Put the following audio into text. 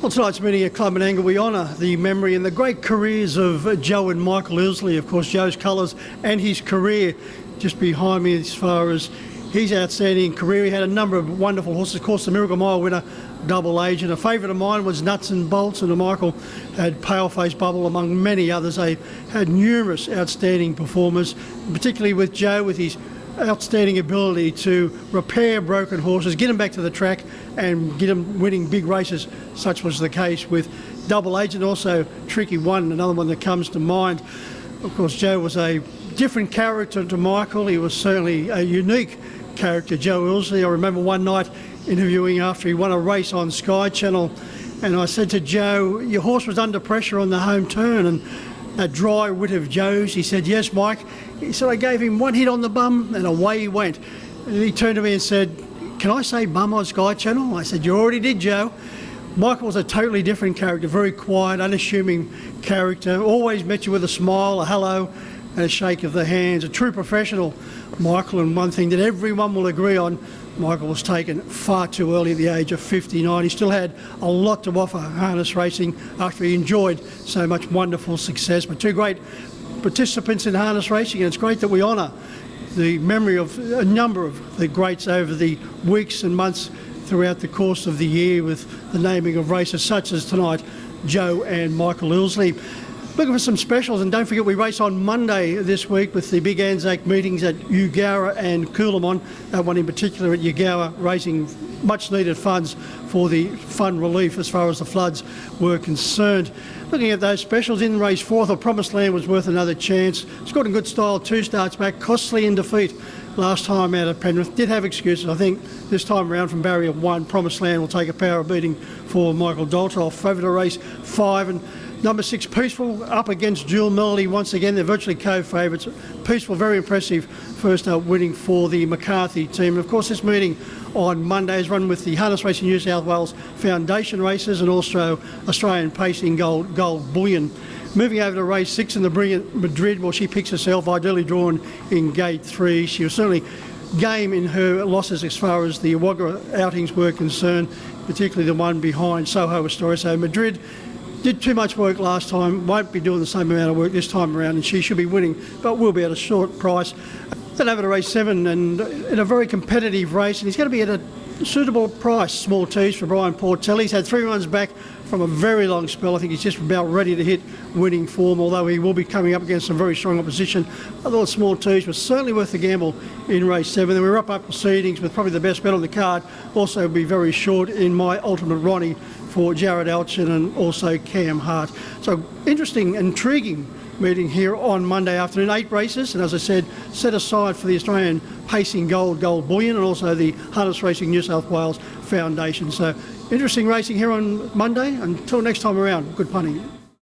Well, tonight's meeting at Club Menangle, we honour the memory and the great careers of Joe and Michael Ilsley. Of course, Joe's colours and his career just behind me as far as his outstanding career. He had a number of wonderful horses. Of course, the Miracle Mile winner, Double Agent. A favourite of mine was Nuts and Bolts, and Michael had Paleface Bubble among many others. They had numerous outstanding performers, particularly with Joe, with his outstanding ability to repair broken horses, get them back to the track and get them winning big races. Such was the case with Double Agent. Also Tricky One, another one that comes to mind. Of course, Joe was a different character to Michael. He was certainly a unique character, Joe Ilsley. I remember one night interviewing after he won a race on Sky Channel, and I said to Joe, your horse was under pressure on the home turn, and a dry wit of Joe's. He said, yes, Mike. He said, I gave him one hit on the bum and away he went. And he turned to me and said, can I say bum on Sky Channel? I said, you already did, Joe. Michael was a totally different character, very quiet, unassuming character, always met you with a smile, a hello and a shake of the hands. A true professional, Michael, and one thing that everyone will agree on, Michael was taken far too early at the age of 59. He still had a lot to offer harness racing after he enjoyed so much wonderful success. But two great participants in harness racing, and it's great that we honour the memory of a number of the greats over the weeks and months throughout the course of the year with the naming of races such as tonight, Joe and Michael Ilsley. Looking for some specials, and don't forget we race on Monday this week with the big Anzac meetings at Eugowra and Coolamon. That one in particular at Eugowra, raising much needed funds for the fund relief as far as the floods were concerned. Looking at those specials, in race 4, the Promised Land was worth another chance. Scored in good style, 2 starts back, costly in defeat last time out at Penrith. Did have excuses. I think this time around from barrier 1, Promised Land will take a power beating for Michael Doltoff. Favourite to race 5, and number 6, Peaceful, up against Jewel Melody once again. They're virtually co-favourites. Peaceful, very impressive first up winning for the McCarthy team. And of course, this meeting on Monday is run with the Harness Racing New South Wales Foundation races and also Australian Pacing Gold Bullion. Moving over to race 6 in the brilliant Madrid, well, she picks herself, ideally drawn in gate 3. She was certainly game in her losses as far as the Wagga outings were concerned, particularly the one behind Soho Astoria. So Madrid did too much work last time, won't be doing the same amount of work this time around, and she should be winning, but will be at a short price. Then over to race 7, and in a very competitive race, and he's going to be at a suitable price, small T's for Brian Portelli. He's had 3 runs back from a very long spell. I think he's just about ready to hit winning form, although he will be coming up against some very strong opposition. I thought small T's was certainly worth the gamble in race 7. Then we wrap up proceedings with probably the best bet on the card. Also be very short in my Ultimate Ronnie for Jared Alchin and also Cam Hart. So interesting, intriguing meeting here on Monday afternoon. 8 races, and as I said, set aside for the Australian Pacing Gold Bullion and also the Harness Racing New South Wales Foundation. So interesting racing here on Monday. Until next time around, good punting.